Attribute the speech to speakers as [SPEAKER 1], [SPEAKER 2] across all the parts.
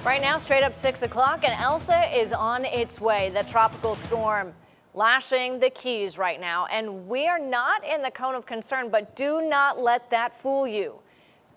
[SPEAKER 1] Right now, straight up 6 o'clock, and Elsa is on its way. The tropical storm lashing the Keys right now, and we are not in the cone of concern, but do not let that fool you.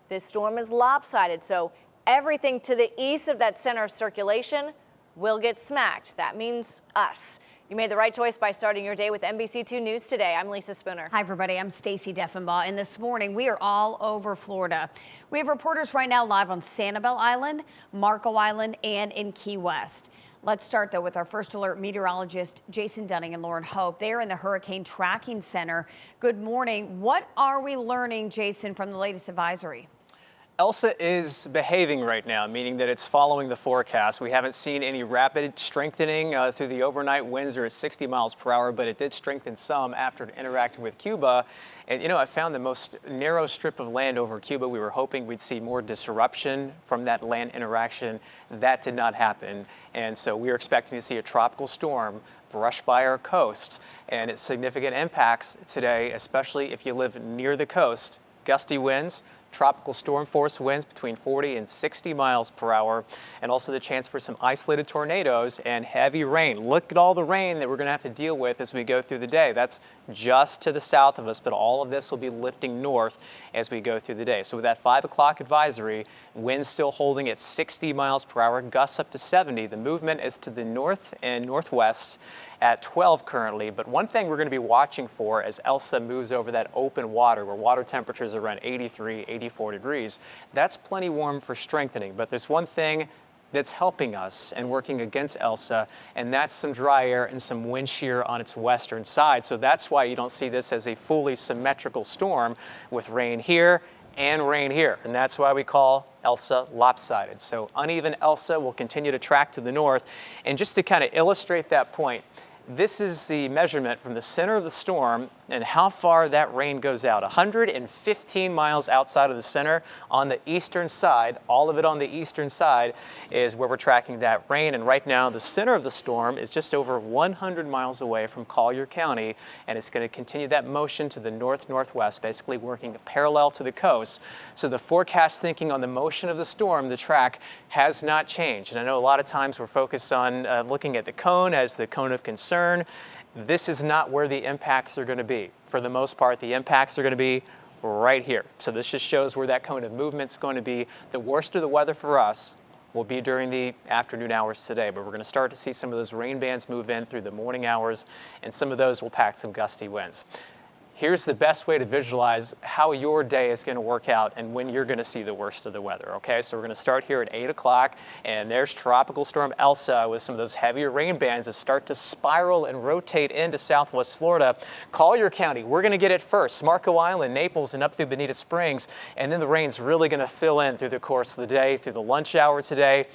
[SPEAKER 1] This storm is lopsided, so everything to the east of that center of circulation will get smacked. That means us. You made the right choice by starting your day with NBC2 News Today. I'm Lisa Spooner.
[SPEAKER 2] Hi, everybody. I'm Stacey Deffenbaugh, and this morning we are all over Florida. We have reporters right now live on Sanibel Island, Marco Island, and in Key West. Let's start, though, with our first alert meteorologist, Jason Dunning and Lauren Hope. They are in the Hurricane Tracking Center. Good morning. What are we learning, Jason, from the latest advisory?
[SPEAKER 3] Elsa is behaving right now, meaning that it's following the forecast. We haven't seen any rapid strengthening through the overnight. Winds are at 60 miles per hour, but it did strengthen some after it interacted with Cuba. And, you know, I found the most narrow strip of land over Cuba. We were hoping we'd see more disruption from that land interaction. That did not happen. And so we are expecting to see a tropical storm brush by our coast, and its significant impacts today, especially if you live near the coast. Gusty winds, tropical storm force winds between 40 and 60 miles per hour, and also the chance for some isolated tornadoes and heavy rain. Look at all the rain that we're going to have to deal with as we go through the day. That's just to the south of us, but all of this will be lifting north as we go through the day. So with that 5 o'clock advisory, winds still holding at 60 miles per hour, gusts up to 70. The movement is to the north and northwest at 12 currently, but one thing we're going to be watching for as Elsa moves over that open water where water temperatures are around 83, 84 degrees, that's plenty warm for strengthening. But there's one thing that's helping us and working against Elsa, and that's some dry air and some wind shear on its western side. So that's why you don't see this as a fully symmetrical storm with rain here and rain here, and that's why we call Elsa lopsided. So uneven Elsa will continue to track to the north. And just to kind of illustrate that point, this is the measurement from the center of the storm and how far that rain goes out. 115 miles outside of the center on the eastern side. All of it on the eastern side is where we're tracking that rain. And right now, the center of the storm is just over 100 miles away from Collier County, and it's going to continue that motion to the north-northwest, basically working parallel to the coast. So the forecast thinking on the motion of the storm, the track, has not changed. And I know a lot of times we're focused on looking at the cone as the cone of concern. This is not where the impacts are going to be. For the most part, the impacts are going to be right here. So this just shows where that cone of movement is going to be. The worst of the weather for us will be during the afternoon hours today, but we're going to start to see some of those rain bands move in through the morning hours, and some of those will pack some gusty winds. Here's the best way to visualize how your day is going to work out and when you're going to see the worst of the weather, okay? So we're going to start here at 8 o'clock, and there's Tropical Storm Elsa with some of those heavier rain bands that start to spiral and rotate into southwest Florida. Collier County, we're going to get it first. Marco Island, Naples, and up through Bonita Springs, and then the rain's really going to fill in through the course of the day, through the lunch hour today.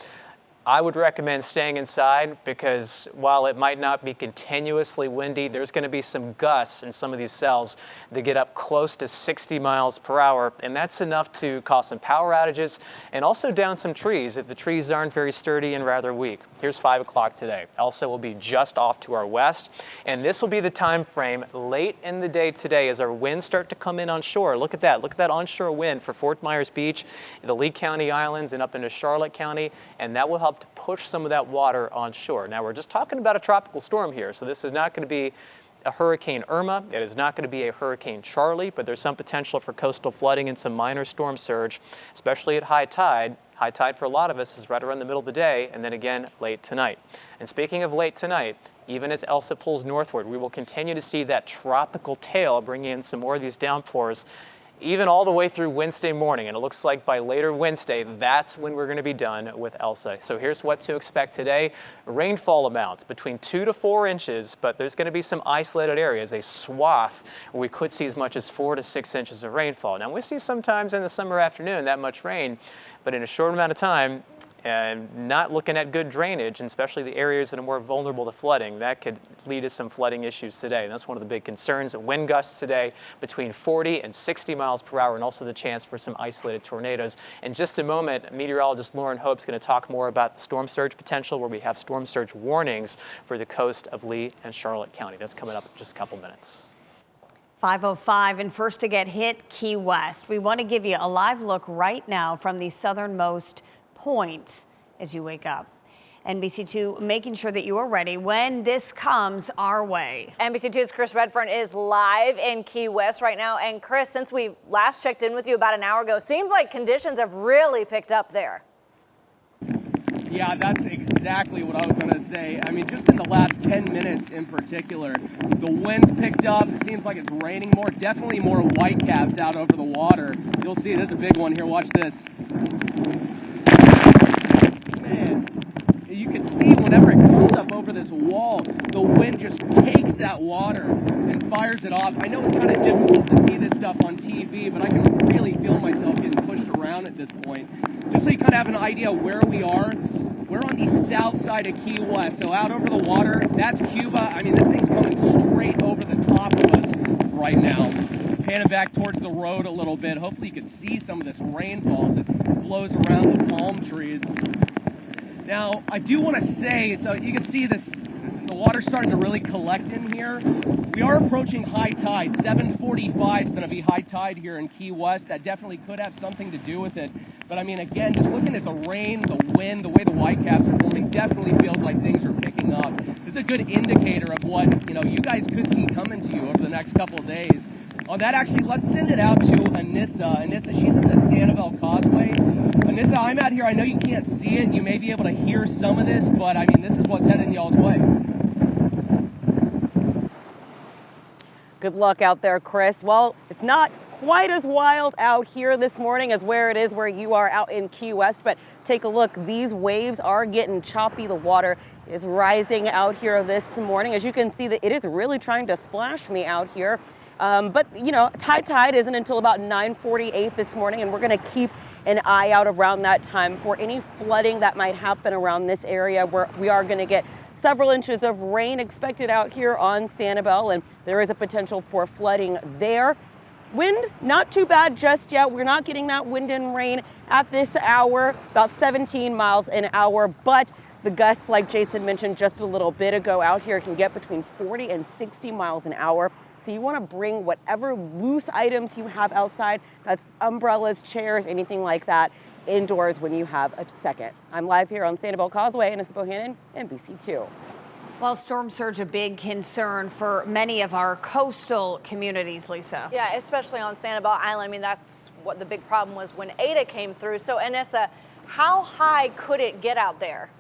[SPEAKER 3] I would recommend staying inside because while it might not be continuously windy, there's going to be some gusts in some of these cells that get up close to 60 miles per hour, and that's enough to cause some power outages and also down some trees if the trees aren't very sturdy and rather weak. Here's 5 o'clock today. Elsa will be just off to our west, and this will be the time frame late in the day today as our winds start to come in on shore. Look at that. Look at that onshore wind for Fort Myers Beach, the Lee County Islands, and up into Charlotte County, and that will help to push some of that water on shore. Now, we're just talking about a tropical storm here, so this is not going to be a Hurricane Irma. It is not going to be a Hurricane Charlie, but there's some potential for coastal flooding and some minor storm surge, especially at high tide. High tide for a lot of us is right around the middle of the day, and then again late tonight. And speaking of late tonight, even as Elsa pulls northward, we will continue to see that tropical tail bringing in some more of these downpours even all the way through Wednesday morning. And it looks like by later Wednesday, that's when we're going to be done with Elsa. So here's what to expect today. Rainfall amounts between 2 to 4 inches, but there's going to be some isolated areas, a swath where we could see as much as 4 to 6 inches of rainfall. Now, we see sometimes in the summer afternoon that much rain, but in a short amount of time, and not looking at good drainage, and especially the areas that are more vulnerable to flooding, that could lead to some flooding issues today. And that's one of the big concerns. Wind gusts today between 40 and 60 miles per hour, and also the chance for some isolated tornadoes. In just a moment, meteorologist Lauren Hope is going to talk more about the storm surge potential, where we have storm surge warnings for the coast of Lee and Charlotte County. That's coming up in just a couple minutes.
[SPEAKER 2] 5:05, and first to get hit, Key West. We want to give you a live look right now from the southernmost point as you wake up. NBC2 making sure that you are ready when this comes our way.
[SPEAKER 1] NBC2's Chris Redfern is live in Key West right now. And Chris, since we last checked in with you about an hour ago, seems like conditions have really picked up there.
[SPEAKER 4] Yeah, that's exactly what I was going to say. I mean, just in the last 10 minutes in particular, the wind's picked up. It seems like it's raining more. Definitely more whitecaps out over the water. You'll see there's a big one here. Watch this. Man, you can see whenever it comes up over this wall, the wind just takes that water and fires it off. I know it's kind of difficult to see this stuff on TV, but I can really feel myself getting pushed around at this point. Just so you kind of have an idea where we are, we're on the south side of Key West, so out over the water, that's Cuba. I mean, this thing's coming straight over the top of us right now. Panning back towards the road a little bit. Hopefully you can see some of this rainfall as it blows around the palm trees. Now, I do want to say, so you can see this, the water's starting to really collect in here. We are approaching high tide. 7:45 is going to be high tide here in Key West. That definitely could have something to do with it. But I mean, again, just looking at the rain, the wind, the way the whitecaps are forming, definitely feels like things are picking up. It's a good indicator of what, you guys could see coming to you over the next couple of days. On that, actually, let's send it out to Anissa. Anissa, she's in the Sanibel Causeway. Anissa, I'm out here. I know you can't see it. You may be able to hear some of this, but I mean, this is what's heading y'all's way.
[SPEAKER 5] Good luck out there, Chris. Well, it's not quite as wild out here this morning as where it is where you are out in Key West, but take a look. These waves are getting choppy. The water is rising out here this morning. As you can see, that it is really trying to splash me out here. But high tide isn't until about 9:48 this morning, and we're going to keep an eye out around that time for any flooding that might happen around this area, where we are going to get several inches of rain expected out here on Sanibel, and there is a potential for flooding there. Wind, not too bad just yet. We're not getting that wind and rain at this hour, about 17 miles an hour, but the gusts, like Jason mentioned just a little bit ago, out here can get between 40 and 60 miles an hour. So you want to bring whatever loose items you have outside, that's umbrellas, chairs, anything like that, indoors when you have a second. I'm live here on Sanibel Causeway, Anissa Bohannon, NBC2.
[SPEAKER 2] Well, storm surge a big concern for many of our coastal communities, Lisa.
[SPEAKER 1] Yeah, especially on Sanibel Island. I mean, that's what the big problem was when Ada came through. So, Anissa, how high could it get out there?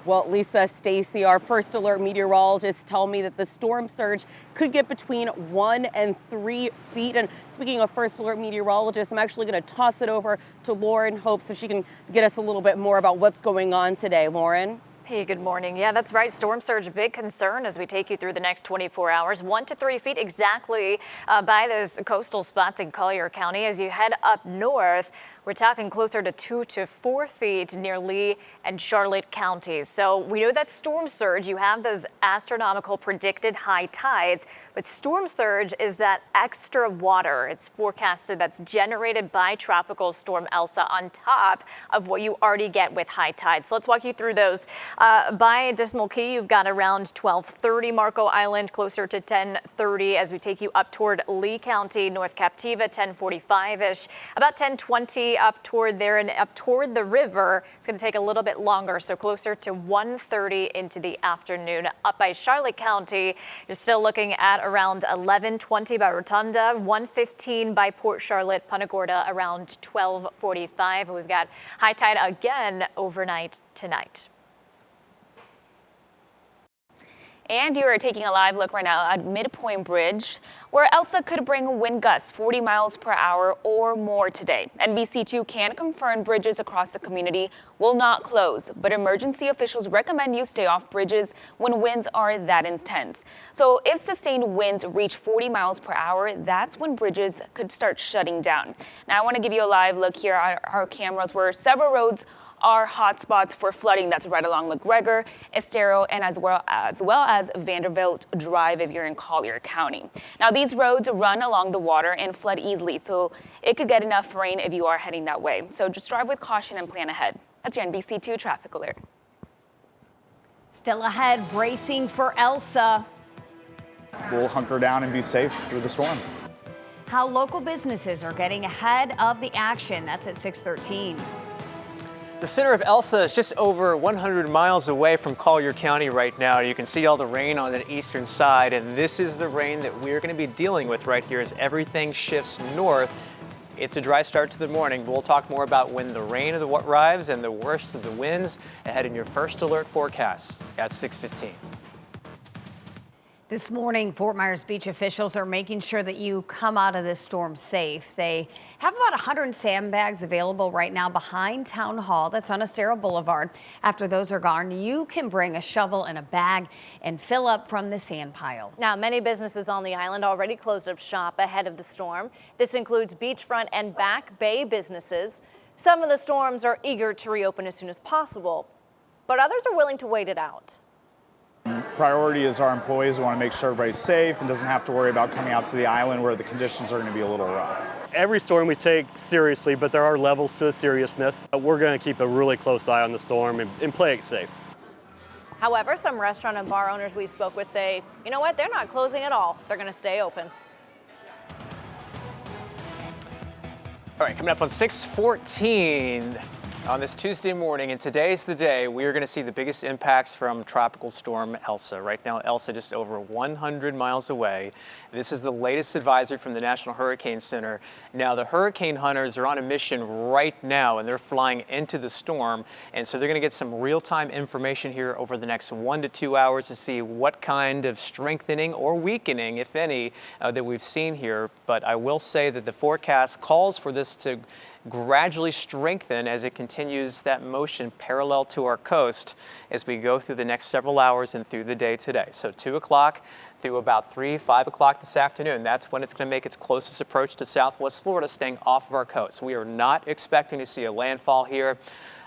[SPEAKER 5] Well, Lisa, Stacy, our first alert meteorologists tell me that the storm surge could get between 1 and 3 feet. And speaking of first alert meteorologists, I'm actually going to toss it over to Lauren Hope so she can get us a little bit more about what's going on today. Lauren?
[SPEAKER 6] Hey, good morning. Yeah, that's right. Storm surge, a big concern as we take you through the next 24 hours. 1 to 3 feet exactly by those coastal spots in Collier County. As you head up north, we're talking closer to 2 to 4 feet near Lee and Charlotte counties. So we know that storm surge, you have those astronomical predicted high tides, but storm surge is that extra water. It's forecasted that's generated by Tropical Storm Elsa on top of what you already get with high tides. So let's walk you through those. By Decimal Key, you've got around 12:30 Marco Island, closer to 10:30 as we take you up toward Lee County, North Captiva, 10:45-ish, about 10:20 up toward there and up toward the river. It's going to take a little bit longer, so closer to 1:30 into the afternoon. Up by Charlotte County, you're still looking at around 11:20 by Rotunda, 1:15 by Port Charlotte, Punta Gorda, around 12:45. We've got high tide again overnight tonight. And you are taking a live look right now at Midpoint Bridge, where Elsa could bring wind gusts 40 miles per hour or more today. NBC2 can confirm bridges across the community will not close, but emergency officials recommend you stay off bridges when winds are that intense. So if sustained winds reach 40 miles per hour, that's when bridges could start shutting down. Now I want to give you a live look here at our cameras where several roads are hotspots for flooding. That's right along McGregor, Estero, and as well as Vanderbilt Drive if you're in Collier County. Now these roads run along the water and flood easily, so it could get enough rain if you are heading that way. So just drive with caution and plan ahead. That's your NBC2 traffic alert.
[SPEAKER 2] Still ahead, bracing for Elsa.
[SPEAKER 7] We'll hunker down and be safe through the storm.
[SPEAKER 2] How local businesses are getting ahead of the action. That's at 6:13.
[SPEAKER 3] The center of Elsa is just over 100 miles away from Collier County right now. You can see all the rain on the eastern side, and this is the rain that we're going to be dealing with right here as everything shifts north. It's a dry start to the morning. We'll talk more about when the rain arrives and the worst of the winds ahead in your first alert forecast at 6:15.
[SPEAKER 2] This morning, Fort Myers Beach officials are making sure that you come out of this storm safe. They have about 100 sandbags available right now behind Town Hall. That's on Estero Boulevard. After those are gone, you can bring a shovel and a bag and fill up from the sand pile.
[SPEAKER 1] Now, many businesses on the island already closed up shop ahead of the storm. This includes beachfront and back bay businesses. Some of the storms are eager to reopen as soon as possible, but others are willing to wait it out.
[SPEAKER 7] Priority is our employees. We want to make sure everybody's safe and doesn't have to worry about coming out to the island where the conditions are going to be a little rough.
[SPEAKER 8] Every storm we take seriously, but there are levels to the seriousness. We're going to keep a really close eye on the storm and play it safe.
[SPEAKER 1] However, some restaurant and bar owners we spoke with say, you know what, they're not closing at all. They're going to stay open.
[SPEAKER 3] All right, coming up on 6:14 on this Tuesday morning, and today's the day we are going to see the biggest impacts from Tropical Storm Elsa. Right now, Elsa just over 100 miles away. This is the latest advisory from the National Hurricane Center. Now, the hurricane hunters are on a mission right now, and they're flying into the storm, and so they're going to get some real-time information here over the next 1 to 2 hours to see what kind of strengthening or weakening, if any, that we've seen here. But I will say that the forecast calls for this to gradually strengthen as it continues that motion parallel to our coast as we go through the next several hours and through the day today. So 2 o'clock through about 3, 5 o'clock this afternoon, that's when it's going to make its closest approach to southwest Florida, staying off of our coast. We are not expecting to see a landfall here.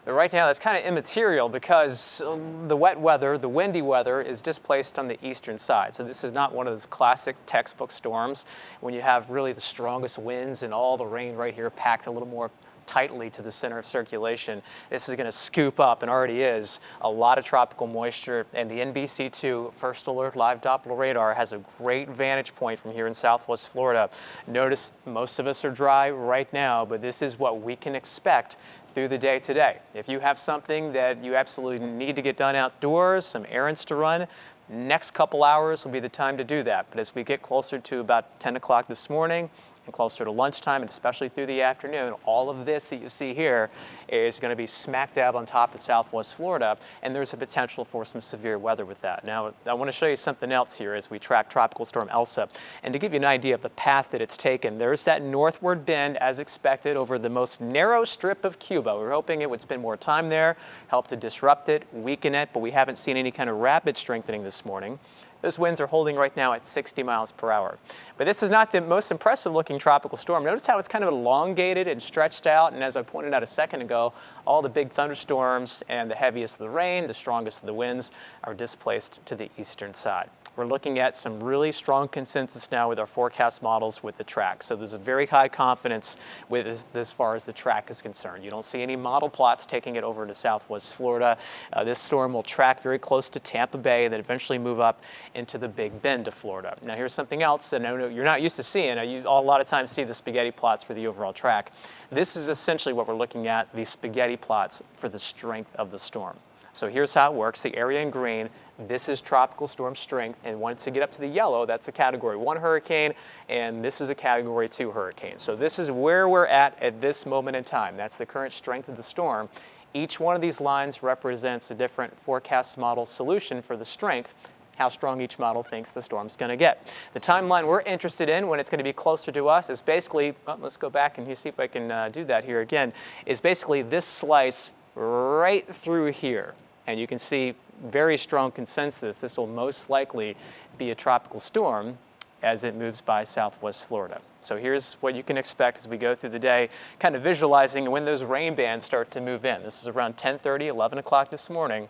[SPEAKER 3] But right now, that's kind of immaterial because the wet weather, the windy weather, is displaced on the eastern side. So this is not one of those classic textbook storms when you have really the strongest winds and all the rain right here packed a little more tightly to the center of circulation. This is going to scoop up, and already is, a lot of tropical moisture, and the NBC2 First Alert Live Doppler radar has a great vantage point from here in southwest Florida. Notice most of us are dry right now, but this is what we can expect through the day today. If you have something that you absolutely need to get done outdoors, some errands to run, next couple hours will be the time to do that. But as we get closer to about 10 o'clock this morning and closer to lunchtime, and especially through the afternoon, all of this that you see here is going to be smack dab on top of southwest Florida, and there's a potential for some severe weather with that. Now, I want to show you something else here as we track Tropical Storm Elsa, and to give you an idea of the path that it's taken, there's that northward bend as expected over the most narrow strip of Cuba. We were hoping it would spend more time there, help to disrupt it, weaken it, but we haven't seen any kind of rapid strengthening this morning. Those winds are holding right now at 60 miles per hour. But this is not the most impressive looking tropical storm. Notice how it's kind of elongated and stretched out. And as I pointed out a second ago, all the big thunderstorms and the heaviest of the rain, the strongest of the winds are displaced to the eastern side. We're looking at some really strong consensus now with our forecast models with the track. So there's a very high confidence with as far as the track is concerned. You don't see any model plots taking it over to southwest Florida. This storm will track very close to Tampa Bay and then eventually move up into the Big Bend of Florida. Now here's something else that I know you're not used to seeing. You a lot of times see the spaghetti plots for the overall track. This is essentially what we're looking at, the spaghetti plots for the strength of the storm. So here's how it works. The area in green, this is tropical storm strength, and once you get up to the yellow, that's a Category 1 hurricane, and this is a Category 2 hurricane. So this is where we're at this moment in time. That's the current strength of the storm. Each one of these lines represents a different forecast model solution for the strength, how strong each model thinks the storm's going to get. The timeline we're interested in when it's going to be closer to us is basically, well, let's go back and see if I can do that here again, is basically this slice right through here. And you can see very strong consensus. This will most likely be a tropical storm as it moves by southwest Florida. So here's what you can expect as we go through the day, kind of visualizing when those rain bands start to move in. This is around 10:30, 11 o'clock this morning.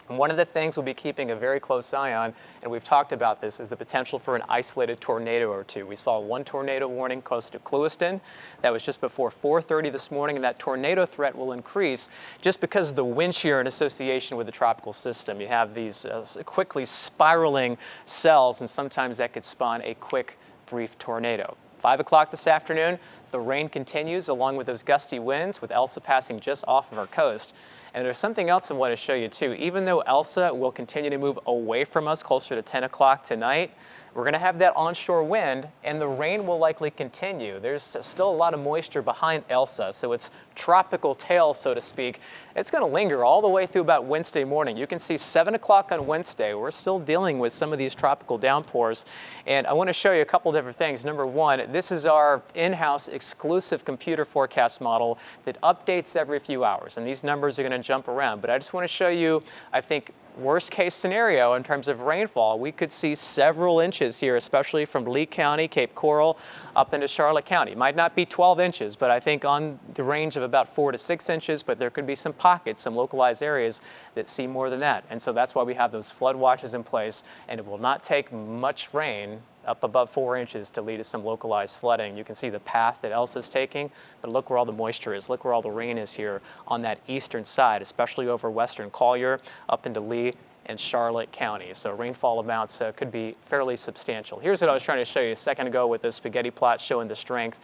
[SPEAKER 3] One of the things we'll be keeping a very close eye on, and we've talked about this, is the potential for an isolated tornado or two. We saw one tornado warning close to Clewiston. That was just before 4:30 this morning, and that tornado threat will increase just because of the wind shear in association with the tropical system. You have these quickly spiraling cells, and sometimes that could spawn a quick, brief tornado. 5 o'clock this afternoon, the rain continues along with those gusty winds, with Elsa passing just off of our coast. And there's something else I want to show you too. Even though Elsa will continue to move away from us closer to 10 o'clock tonight, we're going to have that onshore wind, and the rain will likely continue. There's still a lot of moisture behind Elsa, so its tropical tail, so to speak, it's going to linger all the way through about Wednesday morning. You can see 7 o'clock on Wednesday. We're still dealing with some of these tropical downpours, and I want to show you a couple different things. Number one, this is our in-house exclusive computer forecast model that updates every few hours, and these numbers are going to jump around. But I just want to show you, I think, worst case scenario in terms of rainfall. We could see several inches here, especially from Lee County, Cape Coral, up into Charlotte County. It might not be 12 inches, but I think on the range of about 4 to 6 inches, but there could be some pockets, some localized areas that see more than that. And so that's why we have those flood watches in place, and it will not take much rain up above 4 inches to lead to some localized flooding. You can see the path that Elsa's taking, but look where all the moisture is. Look where all the rain is here on that eastern side, especially over western Collier, up into Lee and Charlotte County. So rainfall amounts could be fairly substantial. Here's what I was trying to show you a second ago with the spaghetti plot showing the strength.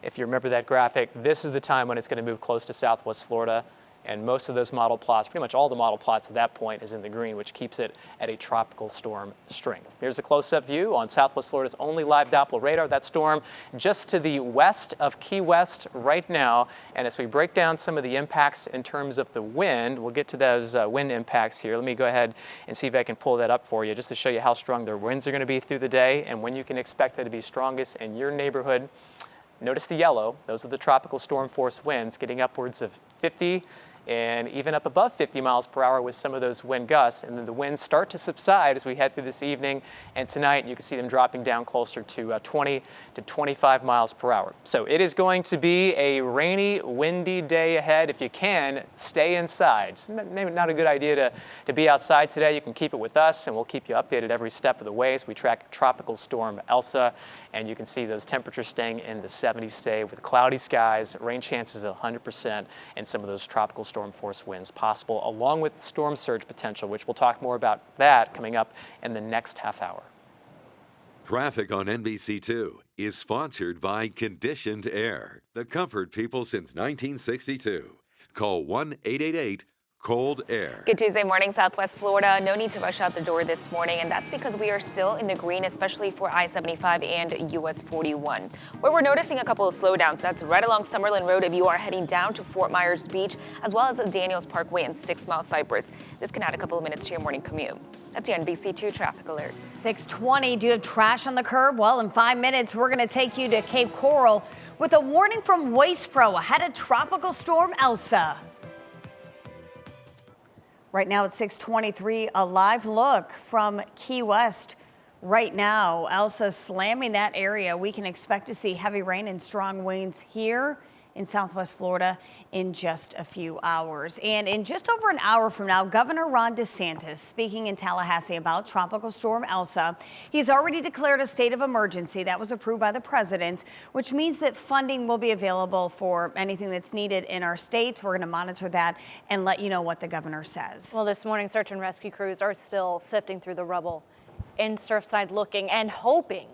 [SPEAKER 3] If you remember that graphic, this is the time when it's going to move close to Southwest Florida. And most of those model plots, pretty much all the model plots at that point, is in the green, which keeps it at a tropical storm strength. Here's a close-up view on Southwest Florida's only live Doppler radar. That storm just to the west of Key West right now. And as we break down some of the impacts in terms of the wind, we'll get to those wind impacts here. Let me go ahead and see if I can pull that up for you just to show you how strong the winds are going to be through the day and when you can expect it to be strongest in your neighborhood. Notice the yellow. Those are the tropical storm force winds getting upwards of 50 and even up above 50 miles per hour with some of those wind gusts. And then the winds start to subside as we head through this evening. And tonight, you can see them dropping down closer to 20 to 25 miles per hour. So it is going to be a rainy, windy day ahead. If you can, stay inside. It's maybe not a good idea to be outside today. You can keep it with us, and we'll keep you updated every step of the way as we track Tropical Storm Elsa. And you can see those temperatures staying in the 70s today with cloudy skies, rain chances of 100%, and some of those tropical storm force winds possible, along with storm surge potential, which we'll talk more about that coming up in the next half hour.
[SPEAKER 9] Traffic on NBC2 is sponsored by Conditioned Air, the comfort people since 1962. Call 1-888 Cold Air.
[SPEAKER 10] Good Tuesday morning, Southwest Florida. No need to rush out the door this morning, and that's because we are still in the green, especially for I-75 and US 41. Where we're noticing a couple of slowdowns, that's right along Summerlin Road if you are heading down to Fort Myers Beach, as well as Daniels Parkway and 6 Mile Cypress. This can add a couple of minutes to your morning commute. That's your NBC2 traffic alert.
[SPEAKER 2] 6:20, do you have trash on the curb? Well, in 5 minutes, we're going to take you to Cape Coral with a warning from Waste Pro ahead of Tropical Storm Elsa. Right now at 6:23, a live look from Key West. Right now, Elsa slamming that area. We can expect to see heavy rain and strong winds here in Southwest Florida in just a few hours. And in just over an hour from now, Governor Ron DeSantis speaking in Tallahassee about Tropical Storm Elsa. He's already declared a state of emergency that was approved by the president, which means that funding will be available for anything that's needed in our state. We're going to monitor that and let you know what the governor says.
[SPEAKER 1] Well, this morning, search and rescue crews are still sifting through the rubble in Surfside, looking and hoping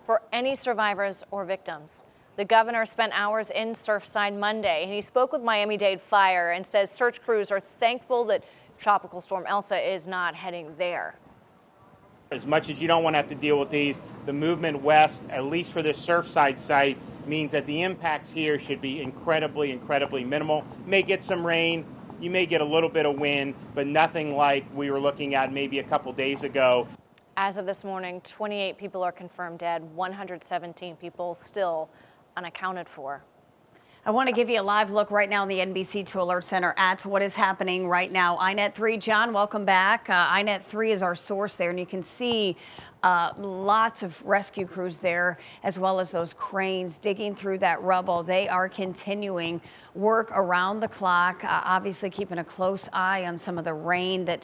[SPEAKER 1] for any survivors or victims. The governor spent hours in Surfside Monday, and he spoke with Miami-Dade Fire and says search crews are thankful that Tropical Storm Elsa is not heading there.
[SPEAKER 11] As much as you don't want to have to deal with these, the movement west, at least for this Surfside site, means that the impacts here should be incredibly, incredibly minimal. You may get some rain, you may get a little bit of wind, but nothing like we were looking at maybe a couple days ago.
[SPEAKER 1] As of this morning, 28 people are confirmed dead, 117 people still unaccounted for.
[SPEAKER 2] I want to give you a live look right now in the NBC2 Alert Center at what is happening right now. INET 3, John, welcome back. INET 3 is our source there, and you can see lots of rescue crews there, as well as those cranes digging through that rubble. They are continuing work around the clock, obviously keeping a close eye on some of the rain that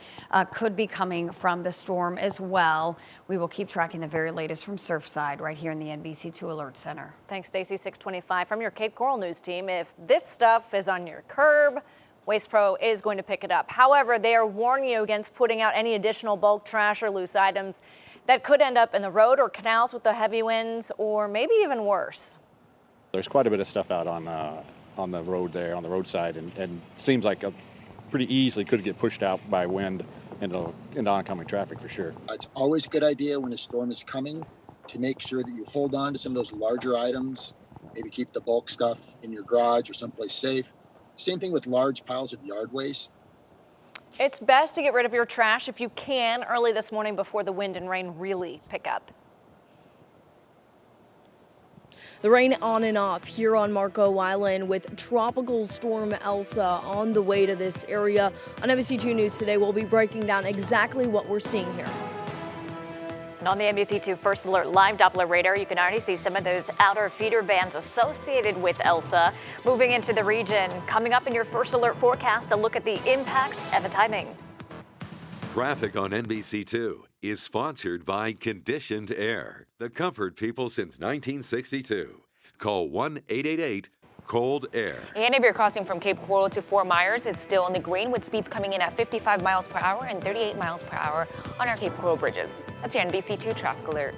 [SPEAKER 2] could be coming from the storm as well. We will keep tracking the very latest from Surfside right here in the NBC2 Alert Center.
[SPEAKER 1] Thanks, Stacey. 625 from your Cape Coral News team. If this stuff is on your curb, Waste Pro is going to pick it up. However, they are warning you against putting out any additional bulk trash or loose items that could end up in the road or canals with the heavy winds, or maybe even worse.
[SPEAKER 12] There's quite a bit of stuff out on the road there, on the roadside, and seems like a pretty easily could get pushed out by wind into oncoming traffic for sure.
[SPEAKER 13] It's always a good idea when a storm is coming to make sure that you hold on to some of those larger items, maybe keep the bulk stuff in your garage or someplace safe. Same thing with large piles of yard waste.
[SPEAKER 1] It's best to get rid of your trash if you can early this morning before the wind and rain really pick up.
[SPEAKER 14] The rain on and off here on Marco Island with Tropical Storm Elsa on the way to this area. On NBC2 News today, we'll be breaking down exactly what we're seeing here.
[SPEAKER 6] And on the NBC2 First Alert live Doppler radar, you can already see some of those outer feeder bands associated with Elsa moving into the region. Coming up in your First Alert forecast, a look at the impacts and the timing.
[SPEAKER 9] Traffic on NBC2 is sponsored by Conditioned Air, the comfort people since 1962. Call 1-888-COLD-AIR.
[SPEAKER 10] And if you're crossing from Cape Coral to Fort Myers, it's still in the green with speeds coming in at 55 miles per hour and 38 miles per hour on our Cape Coral bridges. That's your NBC2 Traffic Alert.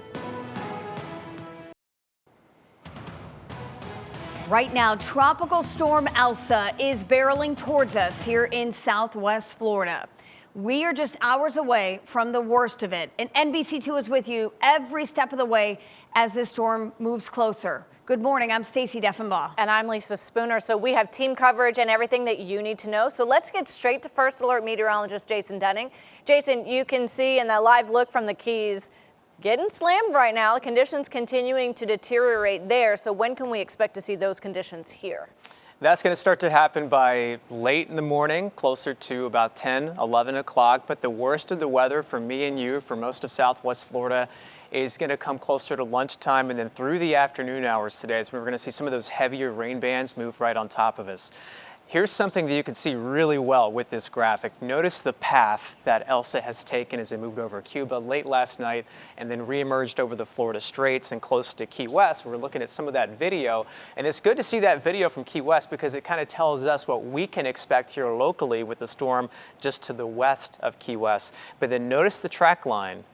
[SPEAKER 2] Right now, Tropical Storm Elsa is barreling towards us here in Southwest Florida. We are just hours away from the worst of it, and NBC2 is with you every step of the way as this storm moves closer. Good morning, I'm Stacey Deffenbaugh.
[SPEAKER 1] And I'm Lisa Spooner. So we have team coverage and everything that you need to know. So let's get straight to First Alert meteorologist Jason Denning. Jason, you can see in that live look from the Keys, getting slammed right now. The conditions continuing to deteriorate there. So when can we expect to see those conditions here?
[SPEAKER 3] That's going to start to happen by late in the morning, closer to about 10, 11 o'clock. But the worst of the weather for me and you, for most of Southwest Florida, is going to come closer to lunchtime and then through the afternoon hours today, as we're going to see some of those heavier rain bands move right on top of us. Here's something that you can see really well with this graphic. Notice the path that Elsa has taken as it moved over Cuba late last night and then reemerged over the Florida Straits and close to Key West. We're looking at some of that video, and it's good to see that video from Key West because it kind of tells us what we can expect here locally with the storm just to the west of Key West. But then notice the track line,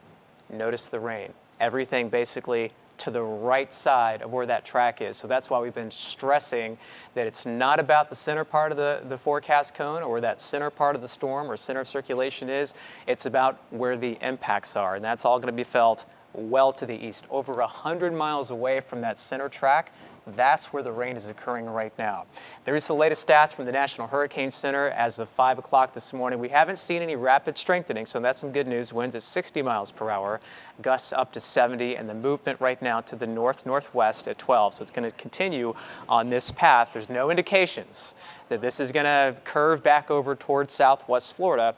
[SPEAKER 3] notice the rain. Everything basically to the right side of where that track is. So that's why we've been stressing that it's not about the center part of the forecast cone or where that center part of the storm or center of circulation is. It's about where the impacts are, and that's all going to be felt well to the east. Over 100 miles away from that center track, that's where the rain is occurring right now. There's the latest stats from the National Hurricane Center as of 5 o'clock this morning. We haven't seen any rapid strengthening, so that's some good news. Winds at 60 miles per hour, gusts up to 70, and the movement right now to the north-northwest at 12. So it's going to continue on this path. There's no indications that this is going to curve back over towards Southwest Florida,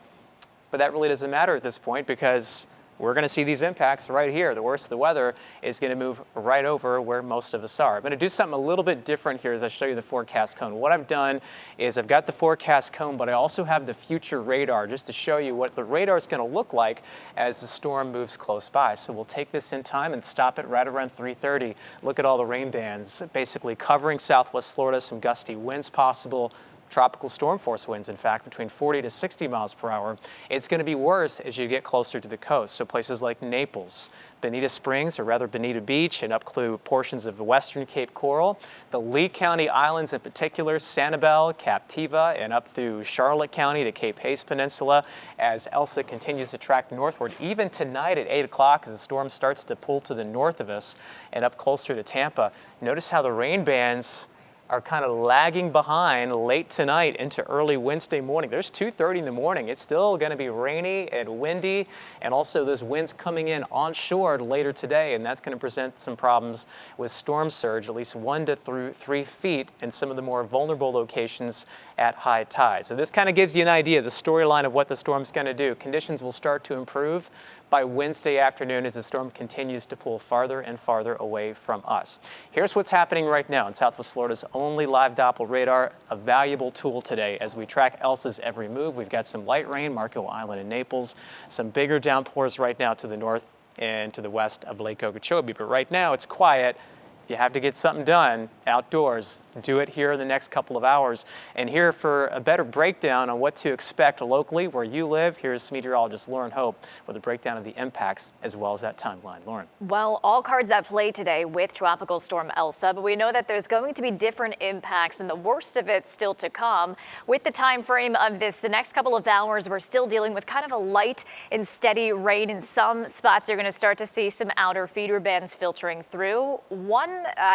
[SPEAKER 3] but that really doesn't matter at this point because we're going to see these impacts right here. The worst of the weather is going to move right over where most of us are. I'm going to do something a little bit different here as I show you the forecast cone. What I've done is I've got the forecast cone, but I also have the future radar just to show you what the radar is going to look like as the storm moves close by. So we'll take this in time and stop it right around 3:30. Look at all the rain bands basically covering Southwest Florida, some gusty winds possible. Tropical storm force winds, in fact, between 40 to 60 miles per hour. It's going to be worse as you get closer to the coast. So places like Naples, Bonita Springs, or rather Bonita Beach, and up through portions of the western Cape Coral, the Lee County Islands in particular, Sanibel, Captiva, and up through Charlotte County, the Cape Hayes Peninsula, as Elsa continues to track northward. Even tonight at 8 o'clock as the storm starts to pull to the north of us and up closer to Tampa. Notice how the rain bands are kind of lagging behind late tonight into early Wednesday morning. There's 2:30 in the morning. It's still going to be rainy and windy, and also those winds coming in onshore later today, and that's going to present some problems with storm surge, at least 1 to 3 feet in some of the more vulnerable locations at high tide. So this kind of gives you an idea, the storyline of what the storm's going to do. Conditions will start to improve by Wednesday afternoon as the storm continues to pull farther and farther away from us. Here's what's happening right now in Southwest Florida's only live Doppler radar, a valuable tool today as we track Elsa's every move. We've got some light rain, Marco Island and Naples, some bigger downpours right now to the north and to the west of Lake Okeechobee. But right now it's quiet If you have to get something done outdoors, do it here in the next couple of hours. And here for a better breakdown on what to expect locally where you live, here's meteorologist Lauren Hope with a breakdown of the impacts as well as that timeline. Lauren.
[SPEAKER 6] Well, all cards at play today with Tropical Storm Elsa, but we know that there's going to be different impacts and the worst of it still to come. With the time frame of this, the next couple of hours, we're still dealing with kind of a light and steady rain. In some spots, you're going to start to see some outer feeder bands filtering through. One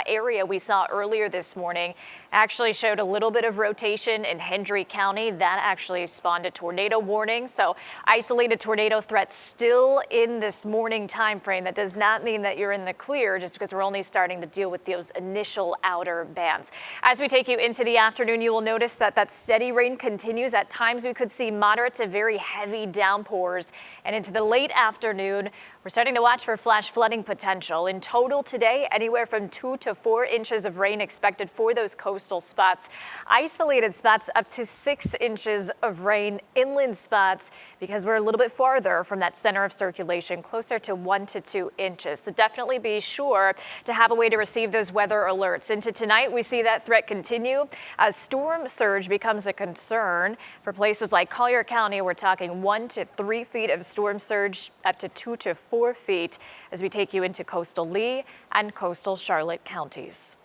[SPEAKER 6] area we saw earlier this morning actually showed a little bit of rotation in Hendry County. That actually spawned a tornado warning. So isolated tornado threats still in this morning time frame. That does not mean that you're in the clear just because we're only starting to deal with those initial outer bands. As we take you into the afternoon, you will notice that that steady rain continues. At times we could see moderate to very heavy downpours, and into the late afternoon, we're starting to watch for flash flooding potential. In total today, anywhere from 2 to 4 inches of rain expected for those coastal spots. Isolated spots up to 6 inches of rain. Inland spots, because we're a little bit farther from that center of circulation, closer to 1 to 2 inches. So definitely be sure to have a way to receive those weather alerts. Into tonight, we see that threat continue as storm surge becomes a concern for places like Collier County. We're talking 1 to 3 feet of storm surge, up to 2 to 4 feet as we take you into coastal Lee and coastal Charlotte counties.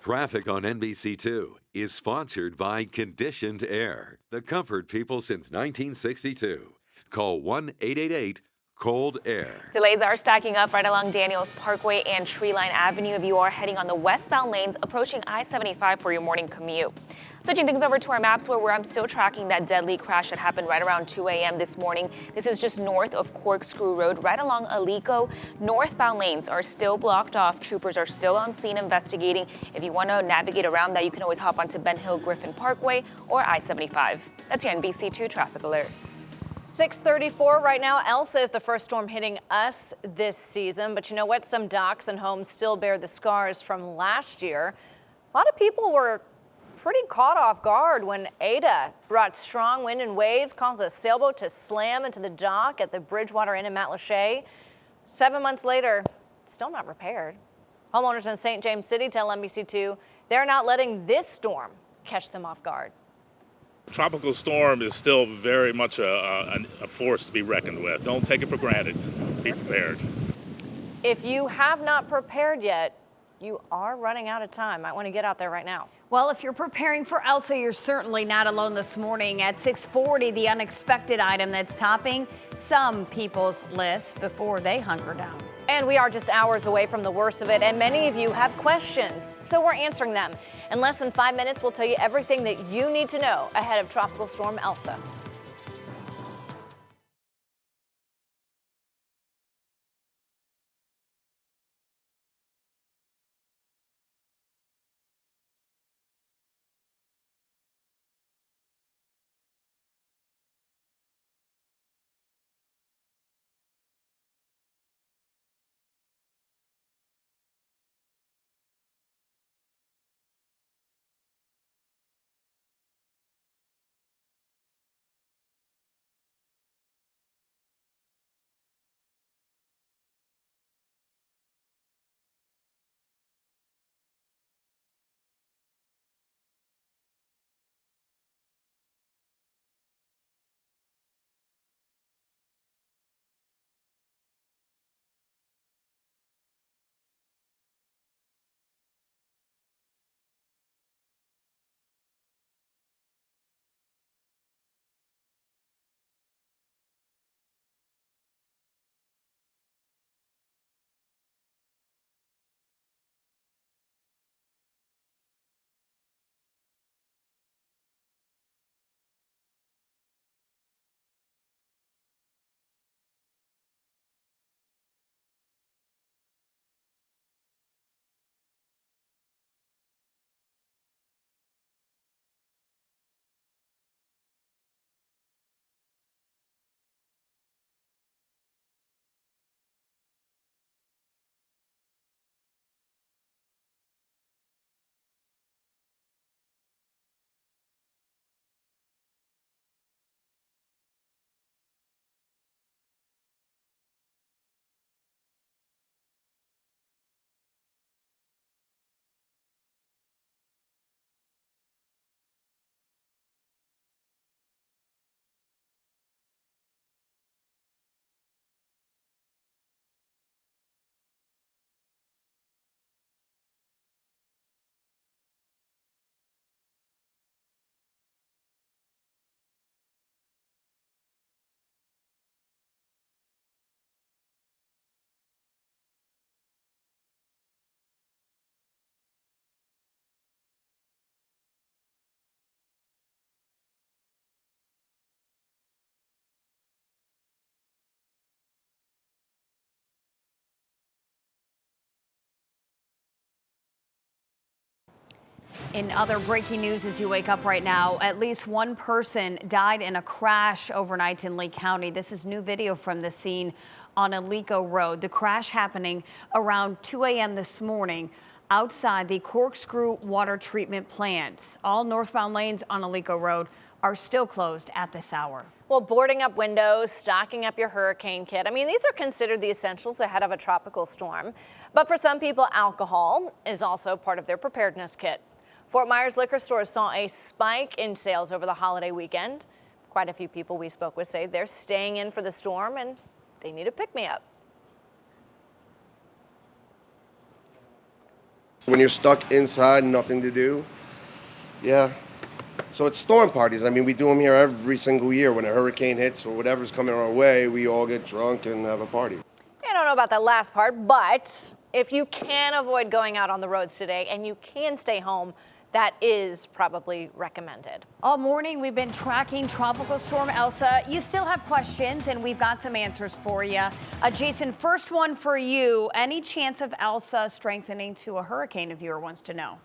[SPEAKER 9] Traffic on NBC2 is sponsored by Conditioned Air, the comfort people since 1962. Call 1-888-COLD-AIR.
[SPEAKER 10] Delays are stacking up right along Daniels Parkway and Treeline Avenue if you are heading on the westbound lanes approaching I-75 for your morning commute. Switching things over to our maps where I'm still tracking that deadly crash that happened right around 2 a.m. this morning. This is just north of Corkscrew Road, right along Alico. Northbound lanes are still blocked off. Troopers are still on scene investigating. If you want to navigate around that, you can always hop onto Ben Hill Griffin Parkway or I-75. That's your NBC2 traffic alert.
[SPEAKER 1] 6:34 right now. Elsa is the first storm hitting us this season, but you know what? Some docks and homes still bear the scars from last year. A lot of people were pretty caught off guard when Ada brought strong wind and waves, caused a sailboat to slam into the dock at the Bridgewater Inn in Matlacha. 7 months later, still not repaired. Homeowners in St. James City tell NBC2 they're not letting this storm catch them off guard.
[SPEAKER 15] Tropical storm is still very much a force to be reckoned with. Don't take it for granted. Be prepared.
[SPEAKER 1] If you have not prepared yet, you are running out of time. Might want to get out there right now.
[SPEAKER 2] Well, if you're preparing for Elsa, you're certainly not alone this morning. At 6:40, the unexpected item that's topping some people's list before they hunker down.
[SPEAKER 1] And we are just hours away from the worst of it, and many of you have questions, so we're answering them. In less than 5 minutes, we'll tell you everything that you need to know ahead of Tropical Storm Elsa.
[SPEAKER 2] In other breaking news as you wake up right now, at least one person died in a crash overnight in Lee County. This is new video from the scene on Alico Road. The crash happening around 2 a.m. this morning outside the Corkscrew water treatment plant. All northbound lanes on Alico Road are still closed at this hour.
[SPEAKER 1] Well, boarding up windows, stocking up your hurricane kit. I mean, these are considered the essentials ahead of a tropical storm. But for some people, alcohol is also part of their preparedness kit. Fort Myers liquor stores saw a spike in sales over the holiday weekend. Quite a few people we spoke with say they're staying in for the storm and they need a pick-me-up.
[SPEAKER 16] When you're stuck inside, nothing to do, yeah. So it's storm parties. I mean, we do them here every single year. When a hurricane hits or whatever's coming our way, we all get drunk and have a party.
[SPEAKER 1] I don't know about that last part, but if you can avoid going out on the roads today and you can stay home, that is probably recommended.
[SPEAKER 2] All morning, we've been tracking Tropical Storm Elsa. You still have questions, and we've got some answers for you. Jason, first one for you. Any chance of Elsa strengthening to a hurricane, a viewer wants to know?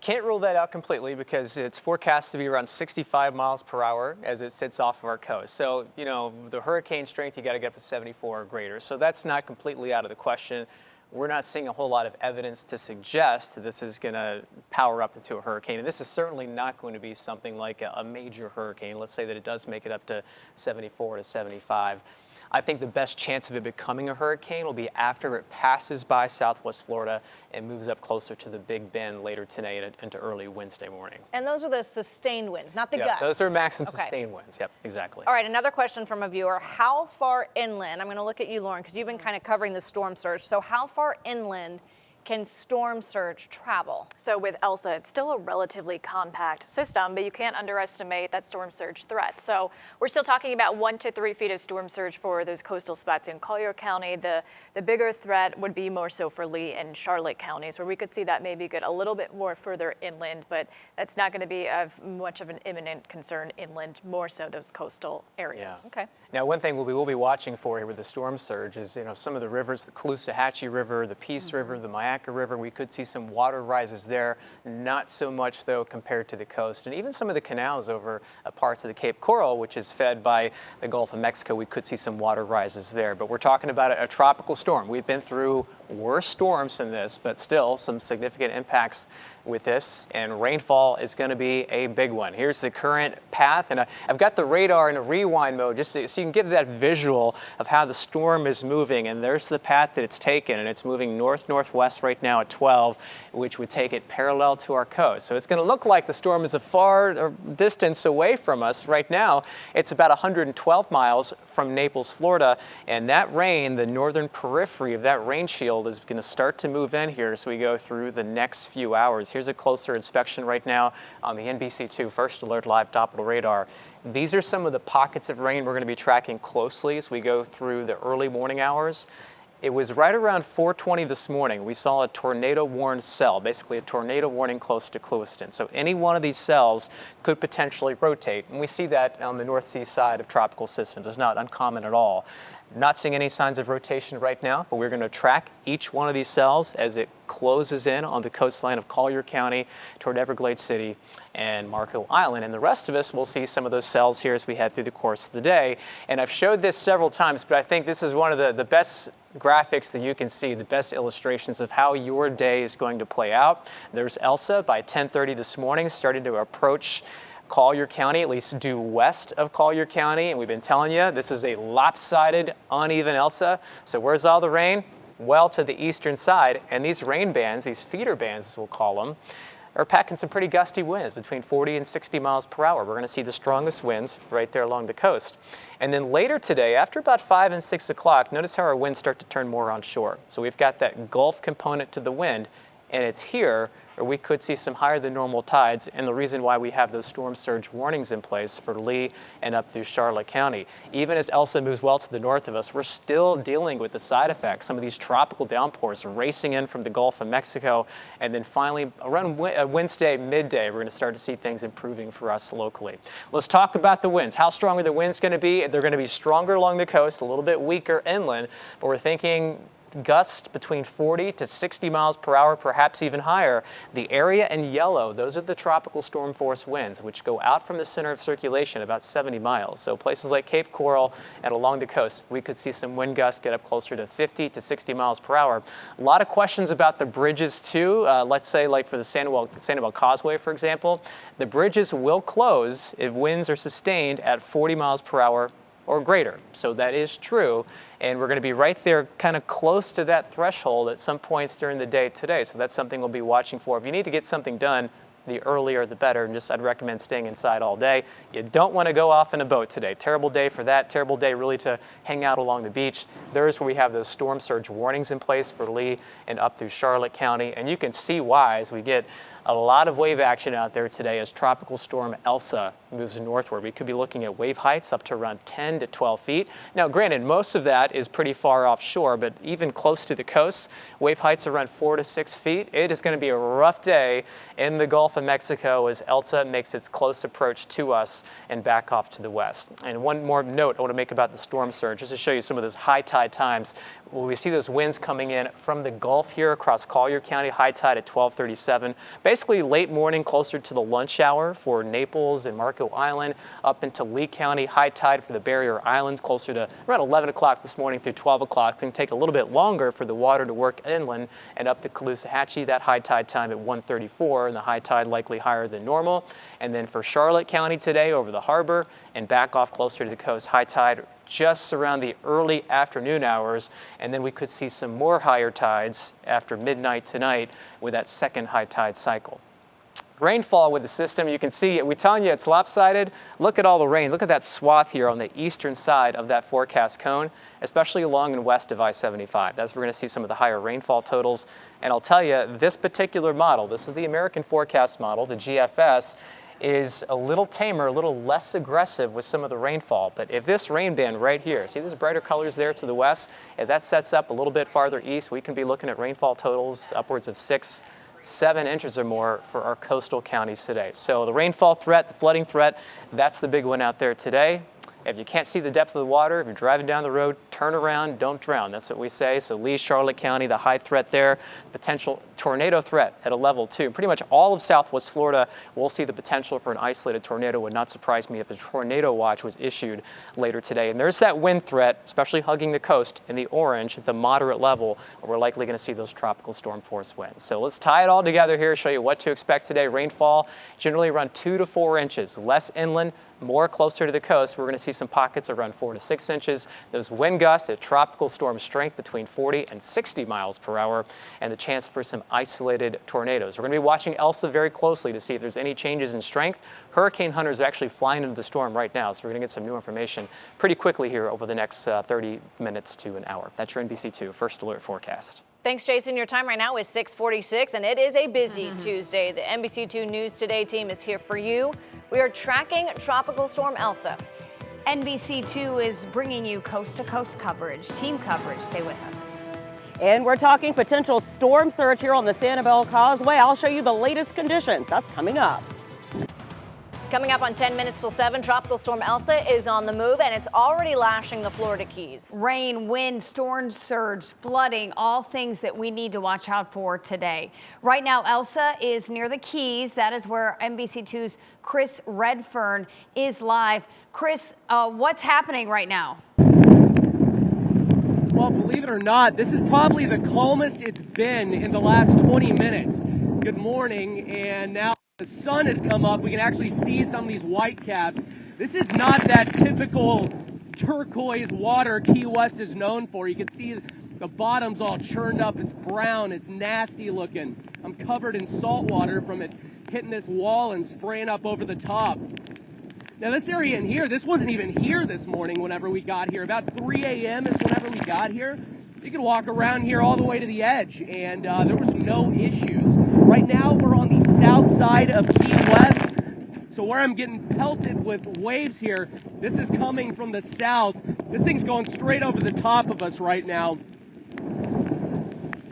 [SPEAKER 3] Can't rule that out completely because it's forecast to be around 65 miles per hour as it sits off of our coast. So, you know, the hurricane strength, you got to get up to 74 or greater. So that's not completely out of the question. We're not seeing a whole lot of evidence to suggest that this is going to power up into a hurricane. And this is certainly not going to be something like a major hurricane. Let's say that it does make it up to 74 to 75. I think the best chance of it becoming a hurricane will be after it passes by Southwest Florida and moves up closer to the Big Bend later today and into early Wednesday morning.
[SPEAKER 1] And those are the sustained winds, not the gusts.
[SPEAKER 3] Those are maximum sustained winds. Yep, exactly.
[SPEAKER 1] All right, another question from a viewer. How far inland, I'm going to look at you, Lauren, because you've been kind of covering the storm surge. So how far inland can storm surge travel?
[SPEAKER 6] So with Elsa, it's still a relatively compact system, but you can't underestimate that storm surge threat. So we're still talking about 1 to 3 feet of storm surge for those coastal spots in Collier County. The bigger threat would be more so for Lee and Charlotte counties, where we could see that maybe get a little bit more further inland, but that's not going to be of much of an imminent concern inland, more so those coastal areas.
[SPEAKER 1] Okay.
[SPEAKER 3] Now, one thing we will be watching for here with the storm surge is, you know, some of the rivers, the Caloosahatchee River, the Peace River, the Myakka River. We could see some water rises there, not so much, though, compared to the coast. And even some of the canals over parts of the Cape Coral, which is fed by the Gulf of Mexico, we could see some water rises there. But we're talking about a tropical storm. We've been through worse storms than this, but still some significant impacts with this, and rainfall is going to be a big one. Here's the current path, and I've got the radar in a rewind mode just so you can get that visual of how the storm is moving, and there's the path that it's taken, and it's moving north-northwest right now at 12, which would take it parallel to our coast. So it's going to look like the storm is a far distance away from us. Right now, it's about 112 miles from Naples, Florida, and that rain, the northern periphery of that rain shield, is going to start to move in here as we go through the next few hours. Here's a closer inspection right now on the NBC2 First Alert Live Doppler radar. These are some of the pockets of rain we're going to be tracking closely as we go through the early morning hours. It was right around 4:20 this morning. We saw a tornado warned cell, basically a tornado warning close to Clewiston. So any one of these cells could potentially rotate. And we see that on the northeast side of tropical systems. It's not uncommon at all. Not seeing any signs of rotation right now, but we're going to track each one of these cells as it closes in on the coastline of Collier County toward Everglades City and Marco Island. And the rest of us will see some of those cells here as we head through the course of the day. And I've showed this several times, but I think this is one of the best graphics that you can see, the best illustrations of how your day is going to play out. There's Elsa by 10:30 this morning, starting to approach Collier County, at least due west of Collier County. And we've been telling you, this is a lopsided, uneven Elsa. So where's all the rain? Well, to the eastern side. And these rain bands, these feeder bands, as we'll call them, are packing some pretty gusty winds between 40 and 60 miles per hour. We're going to see the strongest winds right there along the coast. And then later today, after about 5 and 6 o'clock, notice how our winds start to turn more onshore. So we've got that Gulf component to the wind, and it's here or we could see some higher than normal tides, and the reason why we have those storm surge warnings in place for Lee and up through Charlotte County. Even as Elsa moves well to the north of us, we're still dealing with the side effects, some of these tropical downpours racing in from the Gulf of Mexico, and then finally around Wednesday midday, we're going to start to see things improving for us locally. Let's talk about the winds. How strong are the winds going to be? They're going to be stronger along the coast, a little bit weaker inland, but we're thinking gusts between 40 to 60 miles per hour, perhaps even higher. The area in yellow, those are the tropical storm force winds, which go out from the center of circulation about 70 miles. So places like Cape Coral and along the coast, we could see some wind gusts get up closer to 50 to 60 miles per hour. A lot of questions about the bridges too. Let's say like for the Sanibel Causeway, for example, the bridges will close if winds are sustained at 40 miles per hour or greater. So that is true, and we're going to be right there kind of close to that threshold at some points during the day today. So that's something we'll be watching for. If you need to get something done, the earlier the better, and I'd recommend staying inside all day. You don't want to go off in a boat today. Terrible day for that. Terrible day really to hang out along the beach. There's where we have those storm surge warnings in place for Lee and up through Charlotte County, and you can see why as we get a lot of wave action out there today as Tropical Storm Elsa moves northward. We could be looking at wave heights up to around 10 to 12 feet. Now, granted, most of that is pretty far offshore, but even close to the coast, wave heights around 4 to 6 feet. It is going to be a rough day in the Gulf of Mexico as Elsa makes its close approach to us and back off to the west. And one more note I want to make about the storm surge, just to show you some of those high tide times. When we see those winds coming in from the Gulf here across Collier County, high tide at 12:37. Basically late morning, closer to the lunch hour for Naples and Marco Island, up into Lee County, high tide for the Barrier Islands, closer to around 11 o'clock this morning through 12 o'clock. It's going to take a little bit longer for the water to work inland and up to Caloosahatchee. That high tide time at 1:34, and the high tide likely higher than normal. And then for Charlotte County today over the harbor and back off closer to the coast, high tide just around the early afternoon hours, and then we could see some more higher tides after midnight tonight with that second high tide cycle. Rainfall with the system, you can see, we're telling you it's lopsided. Look at all the rain. Look at that swath here on the eastern side of that forecast cone, especially along and west of I-75. That's where we're going to see some of the higher rainfall totals. And I'll tell you, this particular model, this is the American forecast model, the GFS, is a little tamer, a little less aggressive with some of the rainfall. But if this rain band right here, see those brighter colors there to the west, if that sets up a little bit farther east, we can be looking at rainfall totals upwards of 6, 7 inches or more for our coastal counties today. So the rainfall threat, the flooding threat, that's the big one out there today. If you can't see the depth of the water, if you're driving down the road, turn around, don't drown. That's what we say. So Lee, Charlotte County, the high threat there. Potential tornado threat at a level 2. Pretty much all of Southwest Florida will see the potential for an isolated tornado. Would not surprise me if a tornado watch was issued later today. And there's that wind threat, especially hugging the coast in the orange at the moderate level, where we're likely going to see those tropical storm force winds. So let's tie it all together here, show you what to expect today. Rainfall generally around 2 to 4 inches, less inland, more closer to the coast. We're going to see some pockets around 4 to 6 inches. Those wind gusts at tropical storm strength between 40 and 60 miles per hour, and the chance for some isolated tornadoes. We're going to be watching Elsa very closely to see if there's any changes in strength. Hurricane hunters are actually flying into the storm right now, so we're going to get some new information pretty quickly here over the next 30 minutes to an hour. That's your NBC2 First Alert forecast.
[SPEAKER 1] Thanks, Jason. Your time right now is 6:46, and it is a busy Tuesday. The NBC2 News Today team is here for you. We are tracking Tropical Storm Elsa.
[SPEAKER 2] NBC2 is bringing you coast-to-coast coverage, team coverage. Stay with us.
[SPEAKER 5] And we're talking potential storm surge here on the Sanibel Causeway. I'll show you the latest conditions. That's coming up.
[SPEAKER 1] Coming up on 10 minutes till 7, Tropical Storm Elsa is on the move, and it's already lashing the Florida Keys.
[SPEAKER 2] Rain, wind, storm surge, flooding, all things that we need to watch out for today. Right now, Elsa is near the Keys. That is where NBC2's Chris Redfern is live. Chris, what's happening right now?
[SPEAKER 4] Well, believe it or not, this is probably the calmest it's been in the last 20 minutes. Good morning, and now the sun has come up. We can actually see some of these white caps. This is not that typical turquoise water Key West is known for. You can see the bottom's all churned up. It's brown. It's nasty looking. I'm covered in salt water from it hitting this wall and spraying up over the top. Now this area in here, this wasn't even here this morning whenever we got here. About 3 a.m. is whenever we got here. You could walk around here all the way to the edge, and there was no issues. Right now, we're on the south side of Key West, so where I'm getting pelted with waves here, this is coming from the south. This thing's going straight over the top of us right now.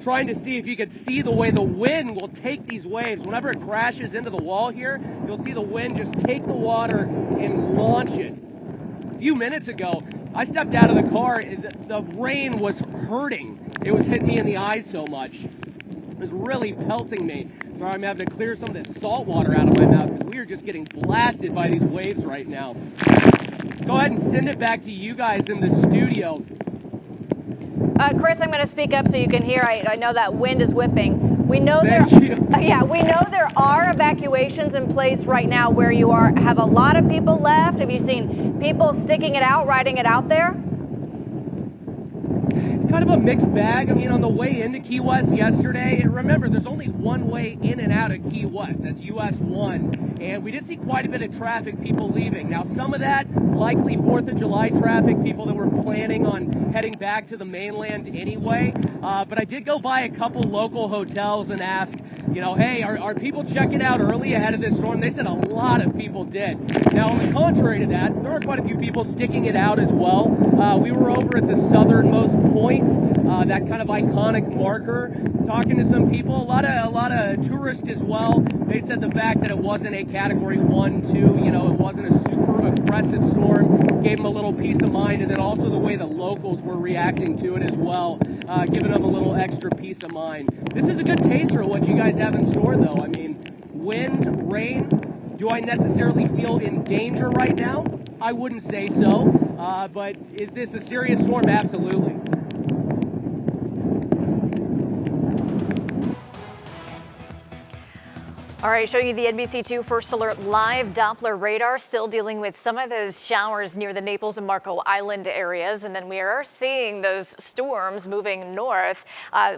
[SPEAKER 4] Trying to see if you could see the way the wind will take these waves. Whenever it crashes into the wall here, you'll see the wind just take the water and launch it. A few minutes ago, I stepped out of the car, the rain was hurting. it was hitting me in the eyes so much. It was really pelting me. So I'm having to clear some of this salt water out of my mouth because we are just getting blasted by these waves right now. Go ahead and send it back to you guys in the studio.
[SPEAKER 1] Chris, I'm going to speak up so you can hear. I know that wind is whipping. We know we know there are evacuations in place right now where you are. Have a lot of people left? Have you seen people sticking it out, riding it out there?
[SPEAKER 4] It's kind of a mixed bag. I mean, on the way into Key West yesterday, and remember, there's only one way in and out of Key West. That's US 1. And we did see quite a bit of traffic, people leaving. Now, some of that likely 4th of July traffic, people that were planning on heading back to the mainland anyway. But I did go by a couple local hotels and ask, you know, hey, are people checking out early ahead of this storm? They said a lot of people did. Now, on the contrary to that, there are quite a few people sticking it out as well. We were over at the southernmost point, that kind of iconic marker, talking to some people, a lot of tourists as well. They said the fact that it wasn't a category 1, 2, you know, it wasn't a super aggressive storm, gave them a little peace of mind, and then also the way the locals were reacting to it as well, giving them a little extra peace of mind. This is a good taster of what you guys have in store, though. I mean, wind, rain. Do I necessarily feel in danger right now? I wouldn't say so, but is this a serious storm? Absolutely.
[SPEAKER 6] All right, showing you the NBC2 First Alert live Doppler radar, still dealing with some of those showers near the Naples and Marco Island areas. And then we are seeing those storms moving north,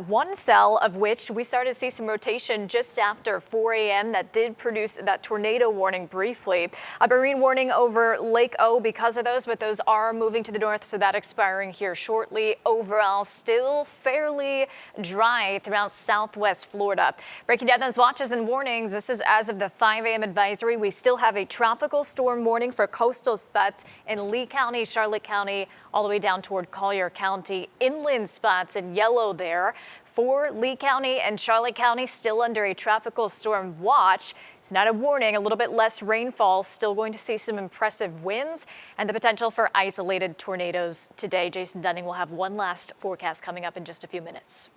[SPEAKER 6] one cell of which we started to see some rotation just after 4 a.m. that did produce that tornado warning briefly. A marine warning over Lake O because of those, but those are moving to the north, so that expiring here shortly. Overall, still fairly dry throughout southwest Florida. Breaking down those watches and warnings. This is as of the 5 a.m. advisory. We still have a tropical storm warning for coastal spots in Lee County, Charlotte County, all the way down toward Collier County. Inland spots in yellow there. For Lee County and Charlotte County, still under a tropical storm watch. It's not a warning, a little bit less rainfall, still going to see some impressive winds and the potential for isolated tornadoes today. Jason Dunning will have one last forecast coming up in just a few minutes.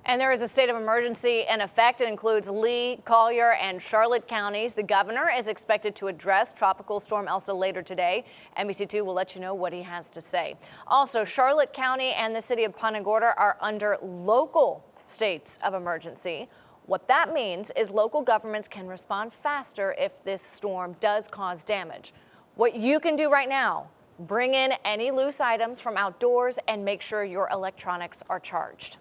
[SPEAKER 1] And there is a state of emergency in effect. It includes Lee, Collier, and Charlotte counties. The governor is expected to address Tropical Storm Elsa later today. NBC2 will let you know what he has to say. Also, Charlotte County and the city of Punta Gorda are under local states of emergency. What that means is local governments can respond faster if this storm does cause damage. What you can do right now, bring in any loose items from outdoors and make sure your electronics are charged.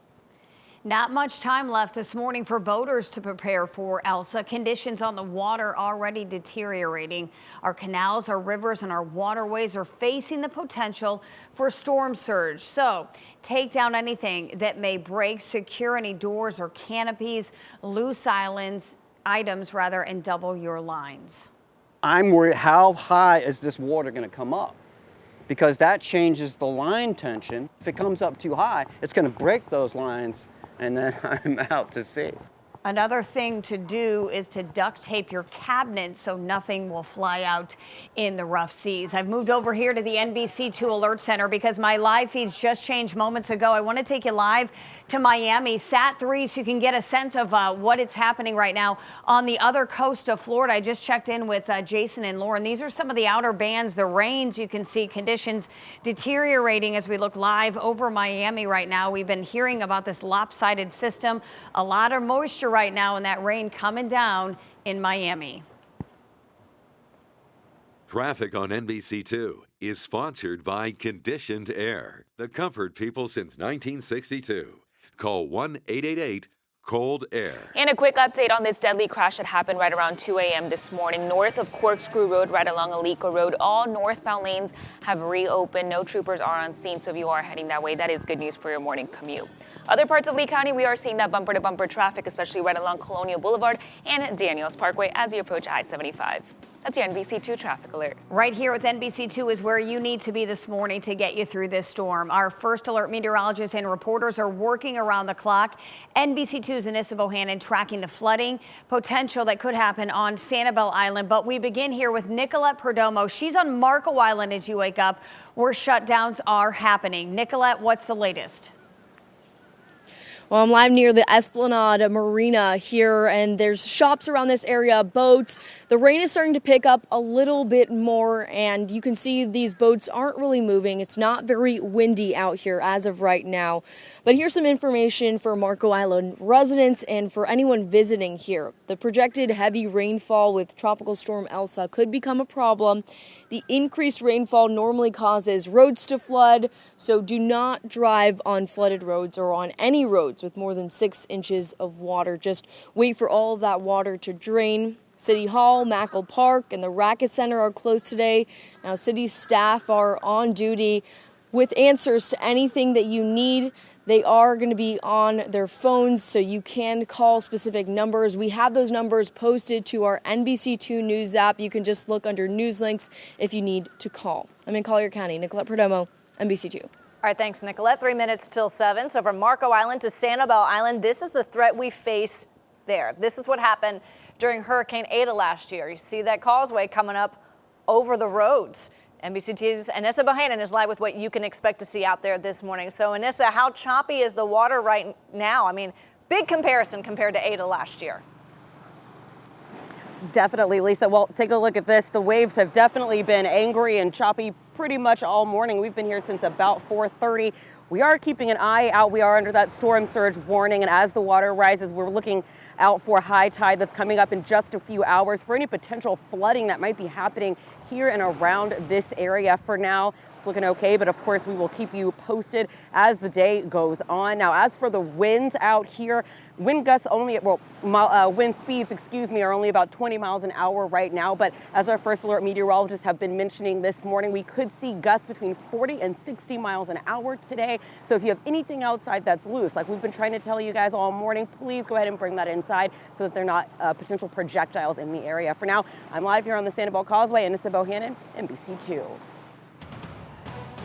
[SPEAKER 2] Not much time left this morning for boaters to prepare for Elsa. Conditions on the water already deteriorating. Our canals, our rivers, and our waterways are facing the potential for storm surge. So take down anything that may break, secure any doors or canopies, loose items, and double your lines.
[SPEAKER 17] I'm worried, how high is this water going to come up? Because that changes the line tension. If it comes up too high, it's going to break those lines, and then I'm out to sea.
[SPEAKER 2] Another thing to do is to duct tape your cabinets so nothing will fly out in the rough seas. I've moved over here to the NBC2 Alert Center because my live feeds just changed moments ago. I want to take you live to Miami, Sat3, so you can get a sense of what it's happening right now on the other coast of Florida. I just checked in with Jason and Lauren. These are some of the outer bands, the rains. You can see conditions deteriorating as we look live over Miami right now. We've been hearing about this lopsided system, a lot of moisture right now, and that rain coming down in Miami.
[SPEAKER 9] Traffic on NBC2 is sponsored by Conditioned Air, the comfort people since 1962. Call 1-888-COLD AIR.
[SPEAKER 10] And a quick update on this deadly crash that happened right around 2 a.m. this morning north of Corkscrew Road, right along Alico Road. All northbound lanes have reopened. No troopers are on scene, so if you are heading that way, that is good news for your morning commute. Other parts of Lee County, we are seeing that bumper-to-bumper traffic, especially right along Colonial Boulevard and Daniels Parkway as you approach I-75. That's your NBC2 traffic alert.
[SPEAKER 2] Right here with NBC2 is where you need to be this morning to get you through this storm. Our first alert meteorologists and reporters are working around the clock. NBC2's Anissa Bohannon tracking the flooding potential that could happen on Sanibel Island. But we begin here with Nicolette Perdomo. She's on Marco Island as you wake up, where shutdowns are happening. Nicolette, what's the latest?
[SPEAKER 14] Well, I'm live near the Esplanade Marina here, and there's shops around this area, boats. The rain is starting to pick up a little bit more, and you can see these boats aren't really moving. It's not very windy out here as of right now. But here's some information for Marco Island residents and for anyone visiting here. The projected heavy rainfall with Tropical Storm Elsa could become a problem. The increased rainfall normally causes roads to flood, so do not drive on flooded roads or on any roads with more than 6 inches of water. Just wait for all of that water to drain. City Hall, Mackle Park, and the Racket Center are closed today. Now, city staff are on duty with answers to anything that you need. They are going to be on their phones, so you can call specific numbers. We have those numbers posted to our NBC2 News app. You can just look under news links if you need to call. I'm in Collier County. Nicolette Perdomo, NBC2.
[SPEAKER 1] All right, thanks, Nicolette. 3 minutes till 7. So from Marco Island to Sanibel Island, this is the threat we face there. This is what happened during Hurricane Ada last year. You see that causeway coming up over the roads. NBC2's Anissa Bohannon is live with what you can expect to see out there this morning. So, Anissa, how choppy is the water right now? I mean, big comparison compared to Ada last year.
[SPEAKER 5] Definitely, Lisa. Well, take a look at this. The waves have definitely been angry and choppy pretty much all morning. We've been here since about 4:30. We are keeping an eye out. We are under that storm surge warning, and as the water rises, we're looking out for high tide that's coming up in just a few hours for any potential flooding that might be happening here and around this area. For now, it's looking okay, but of course we will keep you posted as the day goes on. Now, as for the winds out here, wind speeds, are only about 20 miles an hour right now. But as our first alert meteorologists have been mentioning this morning, we could see gusts between 40 and 60 miles an hour today. So if you have anything outside that's loose, like we've been trying to tell you guys all morning, please go ahead and bring that inside so that they're not potential projectiles in the area. For now, I'm live here on the Sanibel Causeway. Anissa Bohannon, NBC2.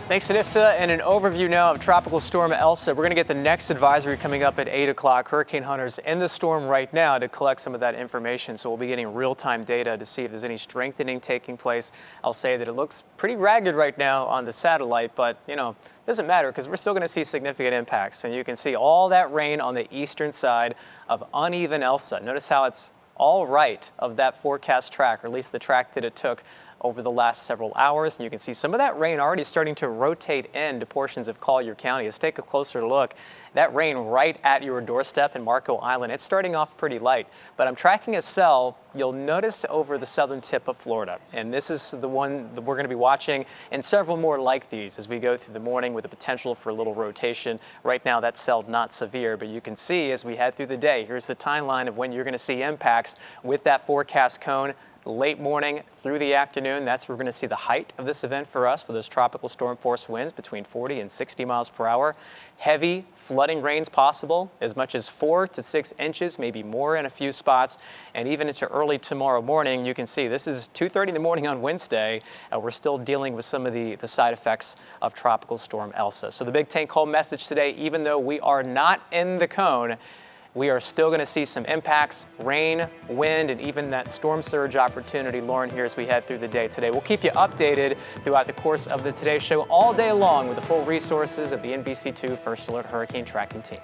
[SPEAKER 3] Thanks, Anissa. And an overview now of Tropical Storm Elsa. We're going to get the next advisory coming up at 8 o'clock. Hurricane hunters in the storm right now to collect some of that information. So we'll be getting real-time data to see if there's any strengthening taking place. I'll say that it looks pretty ragged right now on the satellite, but, you know, it doesn't matter because we're still going to see significant impacts. And you can see all that rain on the eastern side of uneven Elsa. Notice how it's all right of that forecast track, or at least the track that it took over the last several hours. And you can see some of that rain already starting to rotate into portions of Collier County. Let's take a closer look. That rain right at your doorstep in Marco Island, it's starting off pretty light, but I'm tracking a cell you'll notice over the southern tip of Florida. And this is the one that we're going to be watching, and several more like these as we go through the morning with the potential for a little rotation. Right now, that cell not severe, but you can see as we head through the day, here's the timeline of when you're going to see impacts with that forecast cone. Late morning through the afternoon, that's where we're going to see the height of this event for us, for those tropical storm force winds between 40 and 60 miles per hour. Heavy flooding rains possible, as much as 4 to 6 inches, maybe more in a few spots. And even into early tomorrow morning, you can see this is 2:30 in the morning on Wednesday. We're still dealing with some of the side effects of Tropical Storm Elsa. So the big take home message today, even though we are not in the cone, we are still going to see some impacts, rain, wind, and even that storm surge opportunity, Lauren, here as we head through the day today. We'll keep you updated throughout the course of the Today Show all day long with the full resources of the NBC2 First Alert Hurricane Tracking Team.